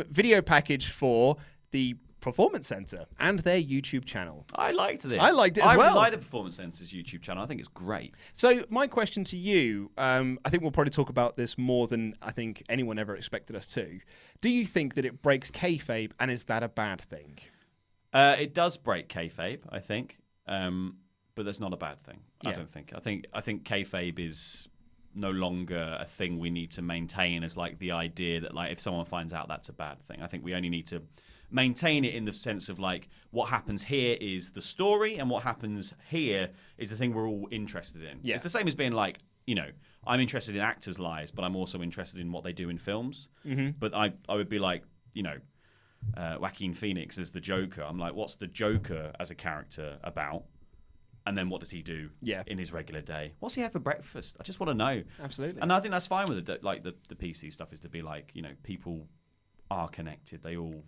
Video package for the Performance Center and their YouTube channel. I liked this. I liked it as well. I like the Performance Center's YouTube channel. I think it's great. So my question to you, I think we'll probably talk about this more than I think anyone ever expected us to. Do you think that it breaks kayfabe, and is that a bad thing? It does break kayfabe, I think, but that's not a bad thing. I Yeah. don't think. I think kayfabe is no longer a thing we need to maintain as like the idea that like if someone finds out that's a bad thing. I think we only need to maintain it in the sense of like what happens here is the story and what happens here is the thing we're all interested in. Yeah. It's the same as being like, you know, I'm interested in actors' lives, but I'm also interested in what they do in films. Mm-hmm. But I would be like, you know, Joaquin Phoenix as the Joker. I'm like, what's the Joker as a character about? And then what does he do in his regular day? What's he have for breakfast? I just want to know. Absolutely. And I think that's fine with it. Like the PC stuff is to be like, you know, people are connected. They all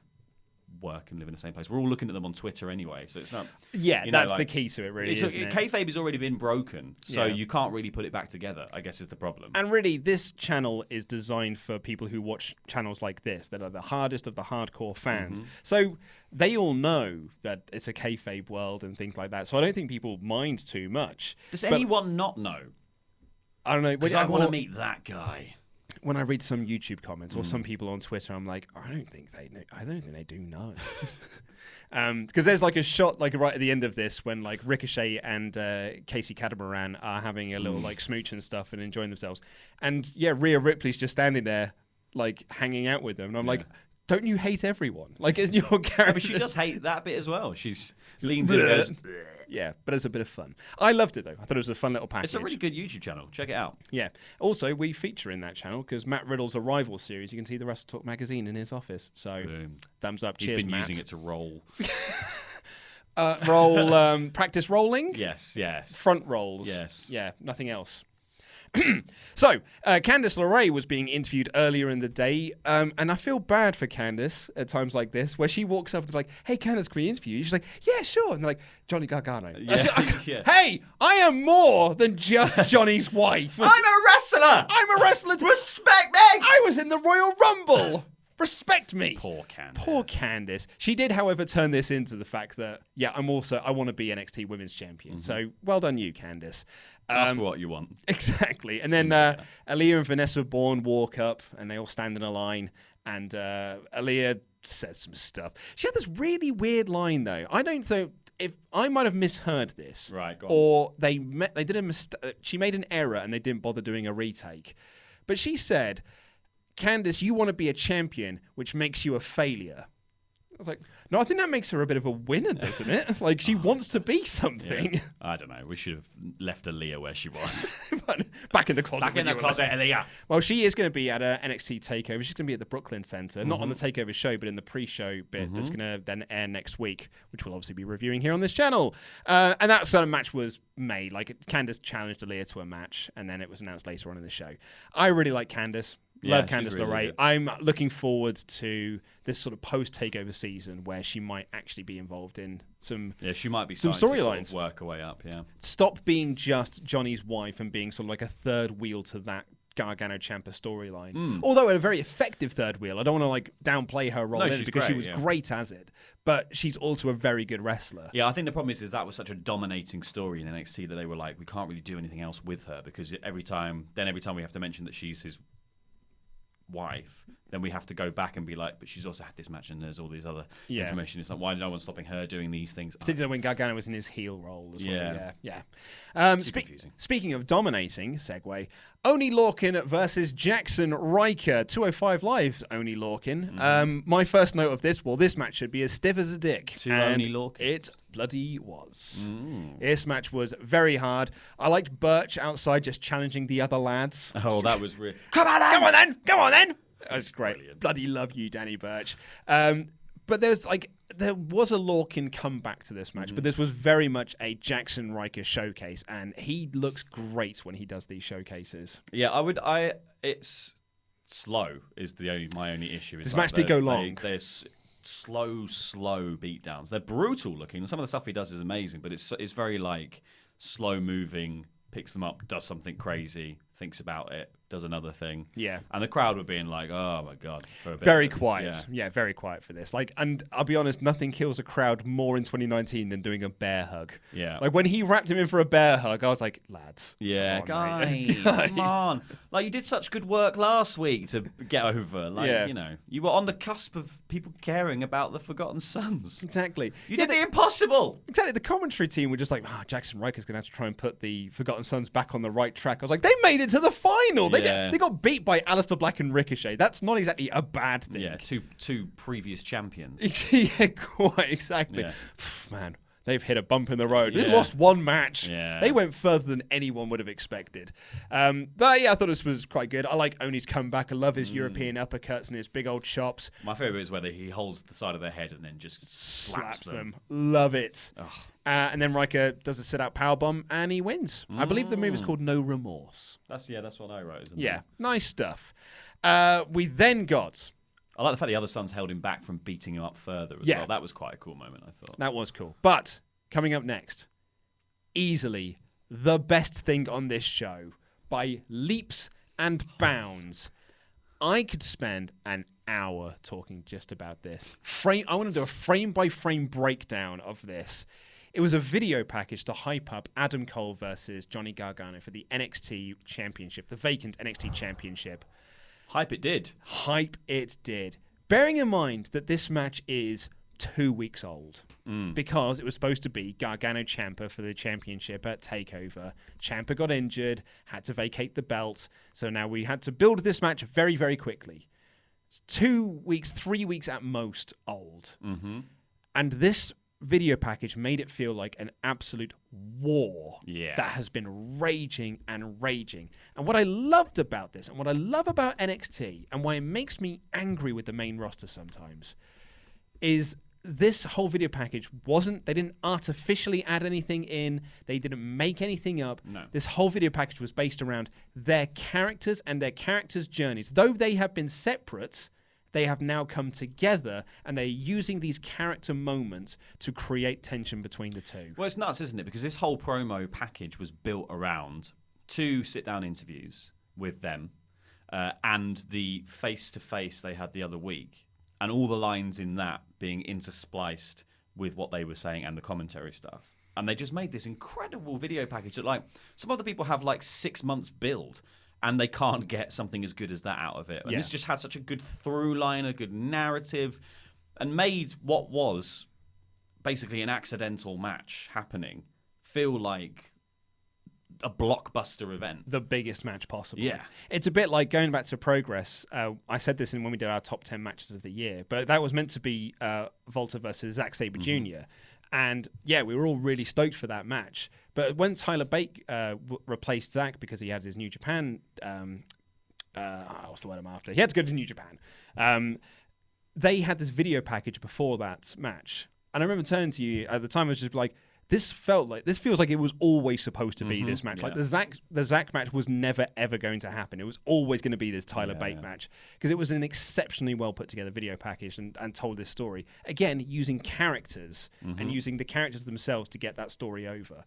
work and live in the same place. We're all looking at them on Twitter anyway, so it's not. Yeah, you know, that's like, the key to it, really. Isn't it? Kayfabe has already been broken, so Yeah. you can't really put it back together, I guess is the problem. And really, this channel is designed for people who watch channels like this that are the hardest of the hardcore fans. So they all know that it's a kayfabe world and things like that. So I don't think people mind too much. Does But anyone not know? I don't know. Because I want to meet that guy. When I read some YouTube comments or some people on Twitter, I'm like, I don't think they know. I don't think they do know. Because there's like a shot like right at the end of this when like Ricochet and Casey Catamaran are having a little like smooch and stuff and enjoying themselves, and yeah, Rhea Ripley's just standing there like hanging out with them, and I'm like, don't you hate everyone? Like, isn't your character? Yeah, but she does hate that bit as well. She's leans in and goes. Yeah, but it's a bit of fun. I loved it though. I thought it was a fun little package. It's a really good YouTube channel. Check it out. Yeah. Also, we feature in that channel because Matt Riddle's Arrival series. You can see the WrestleTalk magazine in his office. So, Boom. thumbs up. He's Cheers, been Matt. using it to roll. Practice rolling. Yes. Front rolls. Yes. Yeah. Nothing else. So, Candice LeRae was being interviewed earlier in the day, and I feel bad for Candice at times like this, where she walks up and is like, "Hey, Candice, can we interview you?" She's like, "Yeah, sure." And they're like, "Johnny Gargano." Yeah. Hey, I am more than just Johnny's wife. I'm a wrestler. I'm a wrestler. Respect me. I was in the Royal Rumble. Respect me. Poor Candice. Poor Candice. She did, however, turn this into the fact that, yeah, I want to be NXT Women's Champion. So well done you, Candice. That's what you want. Exactly. And then Aaliyah and Vanessa Bourne walk up and they all stand in a line, and Aaliyah says some stuff. She had this really weird line, though. I don't think, if I might have misheard this. Right, go on. Or they did a mistake. She made an error and they didn't bother doing a retake. But she said, "Candice, you want to be a champion, which makes you a failure." I was like, no, I think that makes her a bit of a winner, doesn't it? Like, she wants to be something. Yeah. I don't know. We should have left Aaliyah where she was. Back in the closet. Back in the closet, Aaliyah. Well, she is going to be at a NXT TakeOver. She's going to be at the Brooklyn Center, not on the TakeOver show, but in the pre-show bit that's going to then air next week, which we'll obviously be reviewing here on this channel. And that sort of match was made. Like, Candice challenged Aaliyah to a match, and then it was announced later on in the show. I really like Candice. Love Candice really LeRae. good. I'm looking forward to this sort of post-takeover season where she might actually be involved in some She might be some starting to sort storylines. of work her way up, yeah. Stop being just Johnny's wife and being sort of like a third wheel to that Gargano Ciampa storyline. Although a very effective third wheel. I don't want to like downplay her role in it she's because she great, was great as it. But she's also a very good wrestler. Yeah, I think the problem is that was such a dominating story in NXT that they were like, we can't really do anything else with her because every time we have to mention that she's his wife, then we have to go back and be like, but she's also had this match and there's all these other information. It's like, why no one's stopping her doing these things? Particularly when Gargano was in his heel role as well. Yeah. Confusing. Speaking of dominating, segue, Oney Lorcan versus Jackson Riker. 205 Live's Oney Lorcan. My first note of this match should be as stiff as a dick. To and Oney Lorcan. It bloody was. This match was very hard. I liked Birch outside just challenging the other lads. Oh, that was real. Come on then! That's great. Brilliant. Bloody love you, Danny Birch. But there was a Lorcan comeback to this match, but this was very much a Jackson Riker showcase, and he looks great when he does these showcases. Yeah, it's slow is my only issue. This match did go long. They're slow beatdowns. They're brutal looking. Some of the stuff he does is amazing, but it's very like slow moving, picks them up, does something crazy, thinks about it, does another thing. Yeah. And the crowd were being like, oh my God. For a bit Very of this. quiet. Yeah, very quiet for this. And I'll be honest, nothing kills a crowd more in 2019 than doing a bear hug. Yeah. Like when he wrapped him in for a bear hug, I was like, lads. Yeah, come on, mate." guys, come on. Like, you did such good work last week to get over. Like, you were on the cusp of people caring about the Forgotten Sons. Exactly. You did the impossible. Exactly. The commentary team were just like, Jackson Riker's going to have to try and put the Forgotten Sons back on the right track. I was like, they made it to the final. They got beat by Aleister Black and Ricochet. That's not exactly a bad thing. Yeah, two previous champions. Yeah, quite exactly. Yeah. Man, they've hit a bump in the road. They Yeah. lost one match. Yeah. They went further than anyone would have expected. But yeah, I thought this was quite good. I like Oney's comeback. I love his European uppercuts and his big old chops. My favourite is where he holds the side of their head and then just slaps them. Love it. And then Riker does a sit-out powerbomb and he wins. I believe the move is called No Remorse. That's what I wrote. Isn't Yeah, it? nice stuff. We then got... I like the fact the other sons held him back from beating him up further as well. That was quite a cool moment, I thought. That was cool. But coming up next, easily the best thing on this show by leaps and bounds. I could spend an hour talking just about this. I want to do a frame-by-frame breakdown of this. It was a video package to hype up Adam Cole versus Johnny Gargano for the NXT Championship, the vacant NXT Championship. Hype it did. Hype it did. Bearing in mind that this match is 2 weeks old because it was supposed to be Gargano Ciampa for the championship at TakeOver. Ciampa got injured, had to vacate the belt, so now we had to build this match very, very quickly. It's 2 weeks, 3 weeks at most old. And this video package made it feel like an absolute war that has been raging and raging. And what I loved about this, and what I love about NXT, and why it makes me angry with the main roster sometimes, is this whole video package they didn't artificially add anything in, they didn't make anything up. No. This whole video package was based around their characters and their characters' journeys. Though they have been separate, they have now come together, and they're using these character moments to create tension between the two. Well, it's nuts, isn't it? Because this whole promo package was built around 2 sit-down interviews with them and the face-to-face they had the other week, and all the lines in that being interspliced with what they were saying and the commentary stuff. And they just made this incredible video package that, like, some other people have, 6 months build, and they can't get something as good as that out of it. And this just had such a good through line, a good narrative, and made what was basically an accidental match happening feel like a blockbuster event. The biggest match possible. Yeah. It's a bit like going back to Progress. I said this when we did our top 10 matches of the year, but that was meant to be Volta versus Zack Sabre Jr. And yeah, we were all really stoked for that match. But when Tyler Bate replaced Zack because he had his New Japan, what's the word I'm after? He had to go to New Japan. They had this video package before that match. And I remember turning to you at the time, I was just like, this feels like it was always supposed to be this match. Yeah. Like the Zack match was never ever going to happen. It was always going to be this Tyler Bate match because it was an exceptionally well put together video package and told this story again using characters and using the characters themselves to get that story over.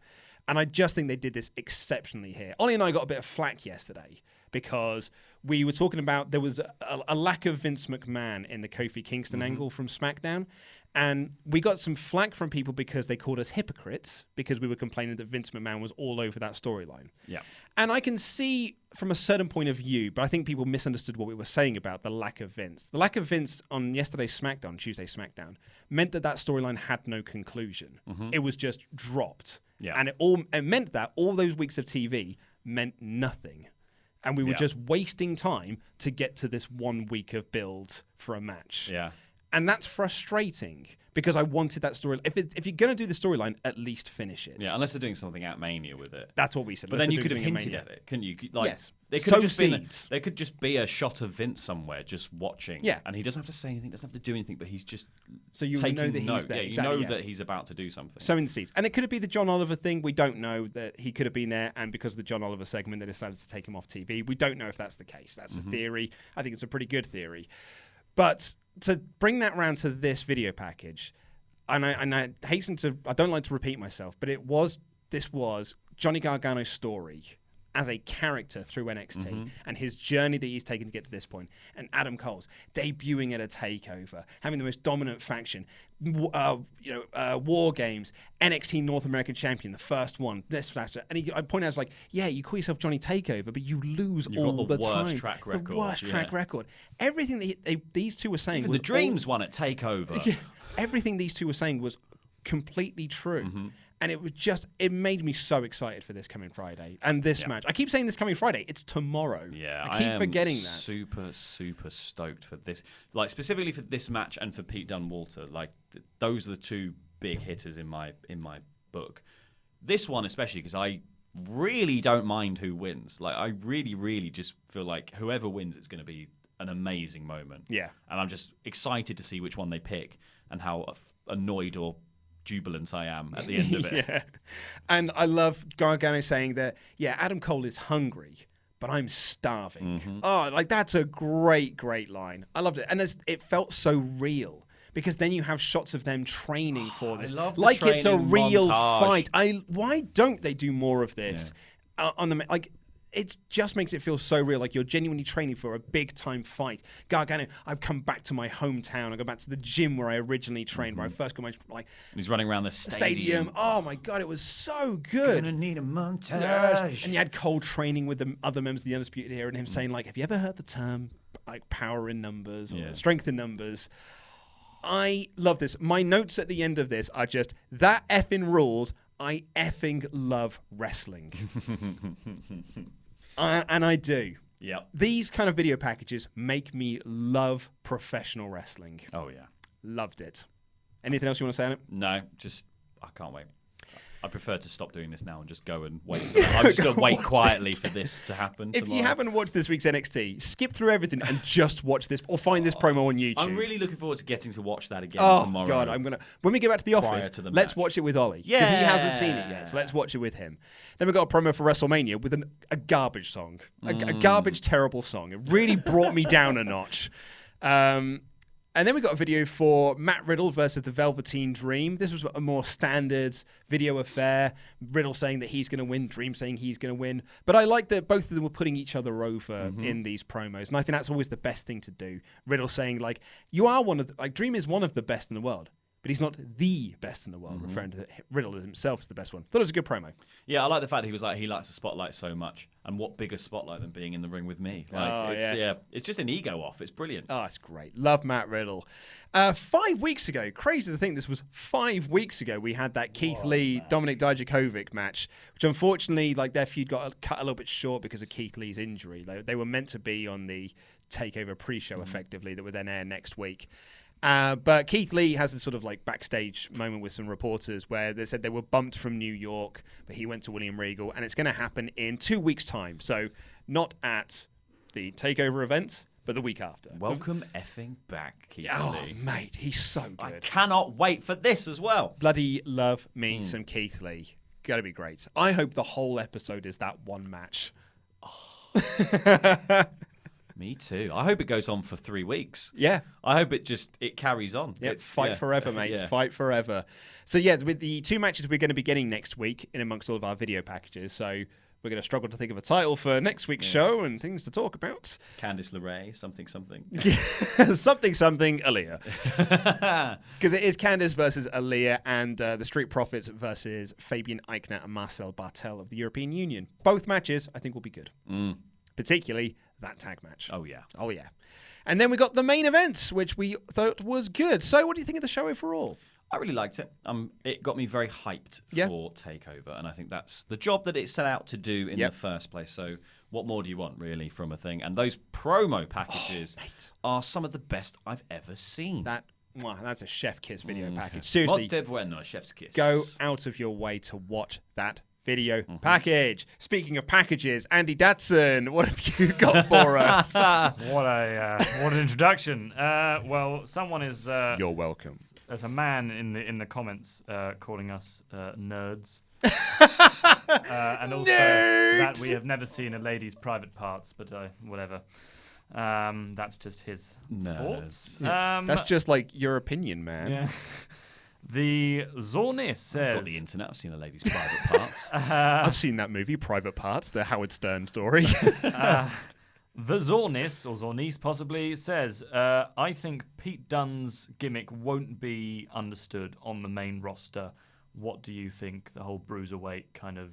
And I just think they did this exceptionally here. Ollie and I got a bit of flack yesterday because we were talking about there was a lack of Vince McMahon in the Kofi Kingston angle from SmackDown. And we got some flack from people because they called us hypocrites because we were complaining that Vince McMahon was all over that storyline. Yeah. And I can see from a certain point of view, but I think people misunderstood what we were saying about the lack of Vince. The lack of Vince on yesterday's SmackDown, Tuesday's SmackDown, meant that storyline had no conclusion. It was just dropped. Yeah. And it meant that all those weeks of TV meant nothing. And we were just wasting time to get to this 1 week of build for a match. Yeah. And that's frustrating because I wanted that story. If you're going to do the storyline, at least finish it. Yeah, unless they're doing something at Mania with it. That's what we said. But then you could have hinted at it, couldn't you? Like, yes. There could, there could just be a shot of Vince somewhere just watching. Yeah. And he doesn't have to say anything, doesn't have to do anything, but he's just so you taking know that he's note. there. Yeah, exactly, you know that he's about to do something. So in the seats. And it could have been the John Oliver thing. We don't know that he could have been there. And because of the John Oliver segment, they decided to take him off TV. We don't know if that's the case. That's a theory. I think it's a pretty good theory. But to bring that round to this video package, and I hasten to, I don't like to repeat myself, but this was Johnny Gargano's story as a character through NXT and his journey that he's taken to get to this point, and Adam Cole's debuting at a takeover, having the most dominant faction, War Games, NXT North American Champion, the first one, this faction, and I point out, it's like, yeah, you call yourself Johnny Takeover, but you lose all the time. Worst track record. The worst track record. Everything that these two were saying Even was the Dreams won at Takeover. Yeah, everything these two were saying was completely true. And it made me so excited for this coming Friday and this match. I keep saying this coming Friday. It's tomorrow. Yeah, I keep forgetting that. Super, super stoked for this. Like, specifically for this match and for Pete Dunne Walter. Like, those are the two big hitters in my book. This one especially because I really don't mind who wins. Like, I really, really just feel like whoever wins, it's going to be an amazing moment. Yeah. And I'm just excited to see which one they pick and how annoyed or jubilant I am at the end of it. Yeah. And I love Gargano saying that, yeah, Adam Cole is hungry, but I'm starving. Oh, like that's a great, great line. I loved it. And it felt so real because then you have shots of them training for this. I love the like it's a training real montage. fight. Why don't they do more of this? It just makes it feel so real, like you're genuinely training for a big-time fight. Gargano, I've come back to my hometown. I go back to the gym where I originally trained, where I first got my He's running around the stadium. Oh my God, it was so good. Gonna need a montage. And you had Cole training with the other members of the Undisputed Era and him saying, like, have you ever heard the term like power in numbers or strength in numbers? I love this. My notes at the end of this are just, that effing ruled. I effing love wrestling. And I do. Yeah. These kind of video packages make me love professional wrestling. Oh, yeah. Loved it. Anything else you want to say on it? No, just, I can't wait. I prefer to stop doing this now and just go and wait. I'm just going to wait quietly for this to happen. If you haven't watched this week's NXT, skip through everything and just watch this or find this promo on YouTube. I'm really looking forward to getting to watch that again tomorrow. Oh, God, when we get back to the office, let's watch it with Ollie. Because he hasn't seen it yet, so let's watch it with him. Then we got a promo for WrestleMania with a garbage song. A garbage, terrible song. It really brought me down a notch. And then we got a video for Matt Riddle versus the Velveteen Dream. This was a more standard video affair. Riddle saying that he's going to win, Dream saying he's going to win. But I like that both of them were putting each other over in these promos. And I think that's always the best thing to do. Riddle saying, like, you are Dream is one of the best in the world. but he's not the best in the world, referring to Riddle himself as the best one. Thought it was a good promo. Yeah, I like the fact that he was like, he likes the spotlight so much. And what bigger spotlight than being in the ring with me? Like, it's just an ego off. It's brilliant. Oh, it's great. Love Matt Riddle. 5 weeks ago, crazy to think this was 5 weeks ago, we had that Keith Lee, Dominik Dijakovic match, which unfortunately, like, their feud got cut a little bit short because of Keith Lee's injury. They were meant to be on the TakeOver pre-show, effectively, that would then air next week. But Keith Lee has this sort of like backstage moment with some reporters where they said they were bumped from New York, but he went to William Regal, and it's going to happen in 2 weeks' time. So not at the TakeOver event, but the week after. Welcome effing back, Keith Lee. Mate, he's so good. I cannot wait for this as well. Bloody love me some Keith Lee. Gotta be great. I hope the whole episode is that one match. Me too. I hope it goes on for 3 weeks. Yeah. I hope it carries on. Yeah, it's fight forever, mate. Yeah. Fight forever. So, yeah, with the 2 matches we're going to be getting next week in amongst all of our video packages. So, we're going to struggle to think of a title for next week's show and things to talk about. Candice LeRae, something. something, Aaliyah. Because it is Candice versus Aaliyah and the Street Profits versus Fabian Eichner and Marcel Bartel of the European Union. Both matches, I think, will be good. Particularly that tag match. Oh, yeah. Oh, yeah. And then we got the main event, which we thought was good. So what do you think of the show overall? I really liked it. It got me very hyped for TakeOver, and I think that's the job that it set out to do in the first place. So what more do you want, really, from a thing? And those promo packages are some of the best I've ever seen. That's a chef kiss video package. Seriously, Monte Bueno, chef's kiss. Go out of your way to watch that video package. Speaking of packages, Andy Datson, what have you got for us? What an introduction. Well, someone is. You're welcome. There's a man in the comments calling us nerds, and also that we have never seen a lady's private parts, but whatever. That's just his thoughts. That's just like your opinion, man. Yeah. The Zornis says... I've got the internet. I've seen a lady's private parts. I've seen that movie, Private Parts, the Howard Stern story. The Zornis, or Zornis possibly, says, I think Pete Dunne's gimmick won't be understood on the main roster. What do you think? The whole bruiserweight kind of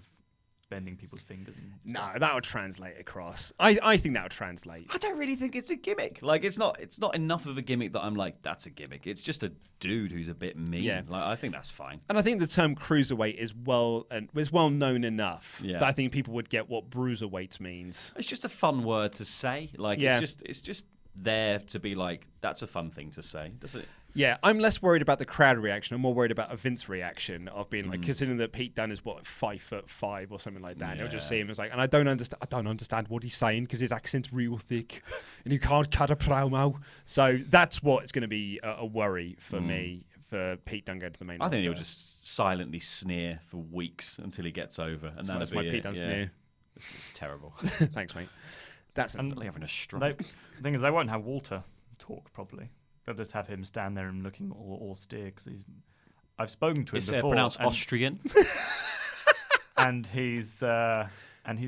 bending people's fingers. No, that would translate across. I think that would translate. I don't really think it's a gimmick. Like, it's not enough of a gimmick that I'm like, that's a gimmick. It's just a dude who's a bit mean. Yeah. Like, I think that's fine. And I think the term cruiserweight is well known enough that I think people would get what bruiserweight means. It's just a fun word to say. Like, it's just there to be like, that's a fun thing to say, doesn't it? Yeah, I'm less worried about the crowd reaction. I'm more worried about a Vince reaction of being like, considering that Pete Dunne is 5'5" or something like that. And you'll just see him as like, and I don't understand what he's saying because his accent's real thick, and you can't cut a promo. So that's what it's going to be a worry for me for Pete Dunne going to the main roster. I think he'll just silently sneer for weeks until he gets over, and that's my Pete Dunne sneer. It's terrible. Thanks, mate. That's like having a stroke. The thing is, they won't have Walter talk properly. They'll just have him stand there and looking all austere because I've spoken to him before. It's pronounced Austrian, and he's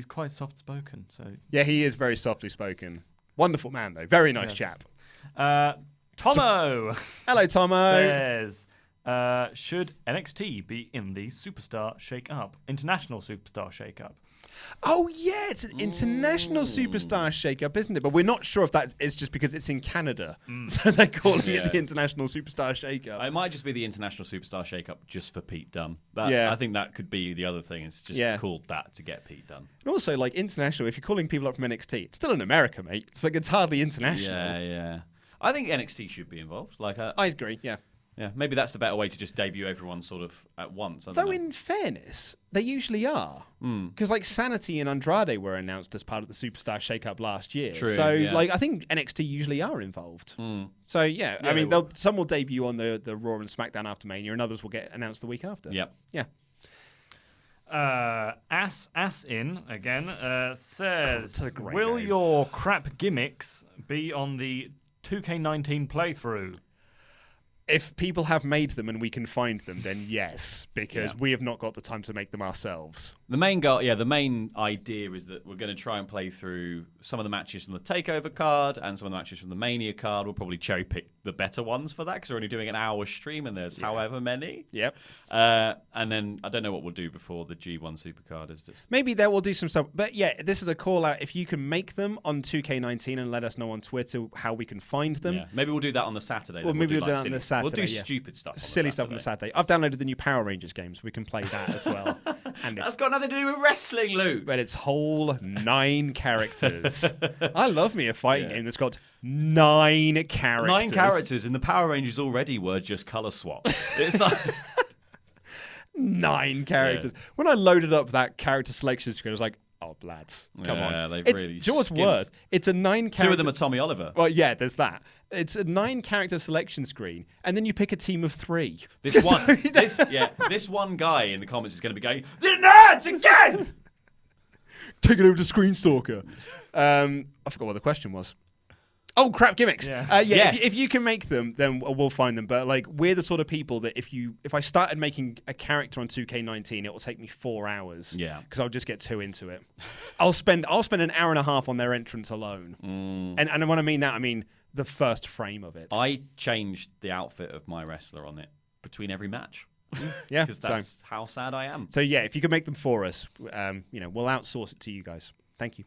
quite soft spoken. So yeah, he is very softly spoken. Wonderful man though, very nice chap. Tomo, hello Tomo, says, should NXT be in the Superstar Shake-Up, International Superstar Shake-Up? Oh, yeah, it's an international superstar shake-up, isn't it? But we're not sure if that is just because it's in Canada. So they're calling it the international superstar shake-up. It might just be the international superstar shake-up just for Pete Dunne. I think that could be the other thing. It's just called that to get Pete Dunne. And also, like, international, if you're calling people up from NXT, it's still in America, mate. It's like, it's hardly international. Yeah. I think NXT should be involved. Like, I agree, yeah. Yeah, maybe that's the better way to just debut everyone sort of at once. Though, in fairness, they usually are. Because, like, Sanity and Andrade were announced as part of the Superstar Shake-Up last year. True, so, like, I think NXT usually are involved. So, yeah, I mean, some will debut on the Raw and SmackDown after Mania, and others will get announced the week after. Yep. Yeah. Ass in again says, God, will your crap gimmicks be on the 2K19 playthrough? If people have made them and we can find them, then yes, because we have not got the time to make them ourselves. The main goal, the main idea is that we're going to try and play through some of the matches from the TakeOver card and some of the matches from the Mania card. We'll probably cherry pick the better ones for that because we're only doing an hour stream and there's however many. Yep. And then I don't know what we'll do before the G1 Supercard is just. Maybe there will do some stuff. But yeah, this is a call out. If you can make them on 2K19 and let us know on Twitter how we can find them. Yeah. Maybe we'll do that on the Saturday. Well, maybe we'll do that on the Saturday. We'll do yeah. stupid stuff. Silly stuff on the Saturday. I've downloaded the new Power Rangers game, so we can play that as well. And That's got nothing to do with wrestling, Luke. but it's whole 9 characters. I love me a fighting game that's got 9 characters. 9 characters, and the Power Rangers already were just color swaps. It's not. 9 characters. Yeah. When I loaded up that character selection screen, I was like, oh, lads, come on. Yeah, they've really do you know what's worse? It's a 9 character... 2 of them are Tommy Oliver. Well, yeah, there's that. It's a 9 character selection screen, and then you pick a team of 3. This one guy in the comments is going to be going, the nerds again! Take it over to Screenstalker. I forgot what the question was. Oh, crap gimmicks. Yeah. Yes. If you can make them, then we'll find them. But like, we're the sort of people that if I started making a character on 2K19, it will take me 4 hours. Yeah. Because I'll just get too into it. I'll spend an hour and a half on their entrance alone. And when I mean that, I mean the first frame of it. I changed the outfit of my wrestler on it between every match. Yeah. Because that's how sad I am. So yeah, if you can make them for us, we'll outsource it to you guys. Thank you.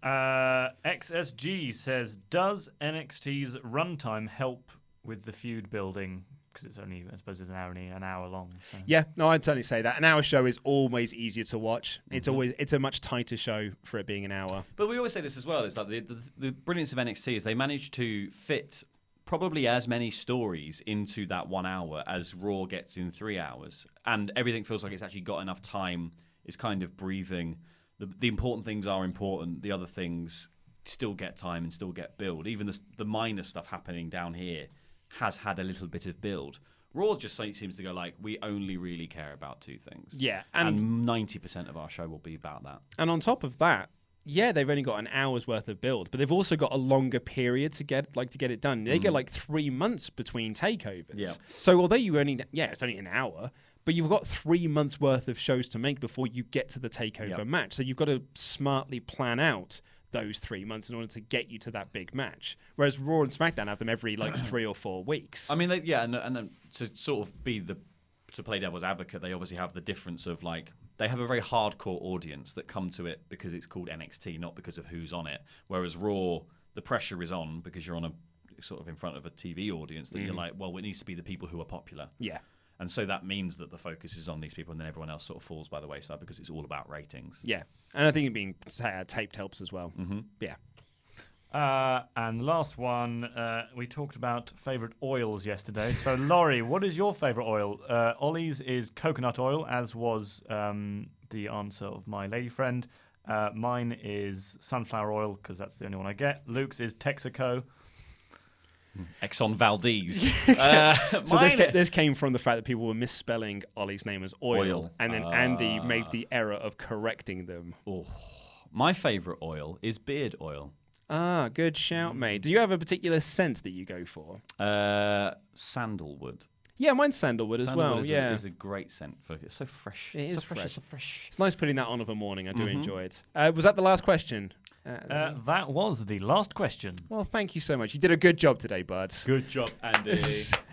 XSG says, does NXT's runtime help with the feud building? Because it's only, I suppose, it's an hour long. So. Yeah, no, I'd totally say that. An hour show is always easier to watch. It's a much tighter show for it being an hour. But we always say this as well. It's like the brilliance of NXT is they manage to fit probably as many stories into that 1 hour as Raw gets in 3 hours, and everything feels like it's actually got enough time. It's kind of breathing. The important things are important. The other things still get time and still get build. Even the minor stuff happening down here has had a little bit of build. Raw just seems to go like, we only really care about 2 things. Yeah. And 90% of our show will be about that. And on top of that, yeah, they've only got an hour's worth of build, but they've also got a longer period to get it done. They get like 3 months between takeovers. Yeah. So although it's only an hour, but you've got 3 months worth of shows to make before you get to the takeover match. So you've got to smartly plan out those 3 months in order to get you to that big match. Whereas Raw and SmackDown have them every like 3 or 4 weeks. I mean, and to sort of to play devil's advocate, they obviously have the difference of like, they have a very hardcore audience that come to it because it's called NXT, not because of who's on it. Whereas Raw, the pressure is on because you're on a sort of in front of a TV audience that you're like, well, it needs to be the people who are popular. Yeah. And so that means that the focus is on these people, and then everyone else sort of falls by the wayside because it's all about ratings. Yeah. And I think it being taped helps as well. Mm-hmm. Yeah. And the last one, we talked about favourite oils yesterday. So, Laurie, what is your favourite oil? Ollie's is coconut oil, as was the answer of my lady friend. Mine is sunflower oil, because that's the only one I get. Luke's is Texaco. Exxon Valdez. So this came from the fact that people were misspelling Ollie's name as oil. And then Andy made the error of correcting them. Oh. My favourite oil is beard oil. Ah, good shout, mate. Do you have a particular scent that you go for? Sandalwood. Yeah, mine's sandalwood as well. It's a great scent. It's so fresh. It is so fresh. So fresh. It's nice putting that on of a morning. I do enjoy it. Was that the last question? That was the last question. Well, thank you so much. You did a good job today, bud. Good job, Andy.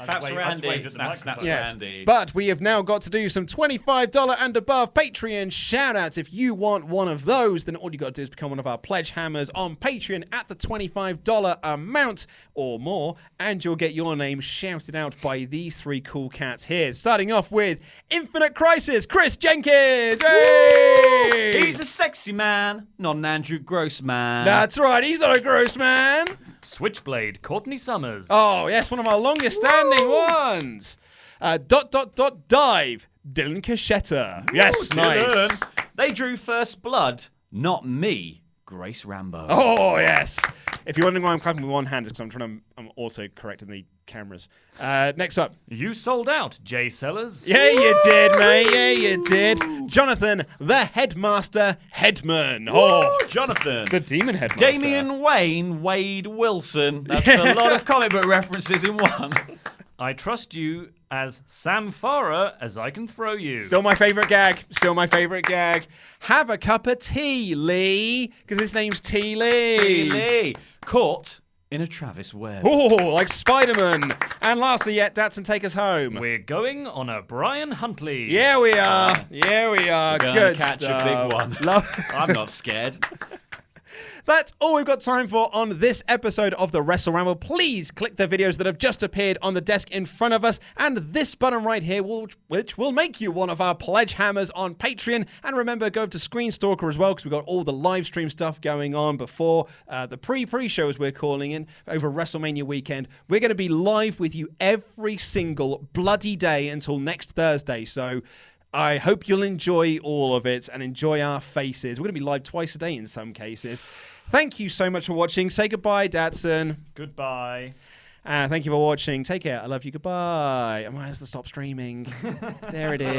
Claps for Andy. Snaps for Andy. But we have now got to do some $25 and above Patreon shoutouts. If you want one of those, then all you got to do is become one of our pledge hammers on Patreon at the $25 amount or more, and you'll get your name shouted out by these 3 cool cats here. Starting off with Infinite Crisis, Chris Jenkins. Hey! He's a sexy man, not an Andrew Gross man. That's right, he's not a gross man. Switchblade, Courtney Summers. Oh, yes, one of our longest standing ones. Dive, Dylan Cachetta. Yes, Dylan. Nice. They drew first blood, not me, Grace Rambo. Oh, yes. If you're wondering why I'm clapping with one hand, it's because I'm also correcting the cameras. Next up. You sold out, Jay Sellers. Yeah, you did, mate. Yeah, you did. Jonathan, the Headmaster Headman. Oh, Jonathan. The Demon Headmaster. Damian Wayne, Wade Wilson. That's a lot of comic book references in one. I trust you as Sam Farah as I can throw you. Still my favourite gag. Have a cup of tea, Lee. Because his name's T. Lee. T. Lee. Caught In a Travis web. Oh, like Spider-Man. And lastly yet, Datsun, take us home. We're going on a Brian Huntley. Yeah, we are. Yeah, we are. We're gonna Good catch stuff. a big one. I'm not scared. That's all we've got time for on this episode of the Wrestle Ramble. Please click the videos that have just appeared on the desk in front of us and this button right here, which will make you one of our pledge hammers on Patreon. And remember, go to Screen Stalker as well, because we've got all the live stream stuff going on before the pre-shows we're calling in over WrestleMania weekend. We're going to be live with you every single bloody day until next Thursday. So I hope you'll enjoy all of it and enjoy our faces. We're going to be live twice a day in some cases. Thank you so much for watching. Say goodbye, Datsun. Goodbye. Thank you for watching. Take care. I love you. Goodbye. And where's the stop streaming? There it is.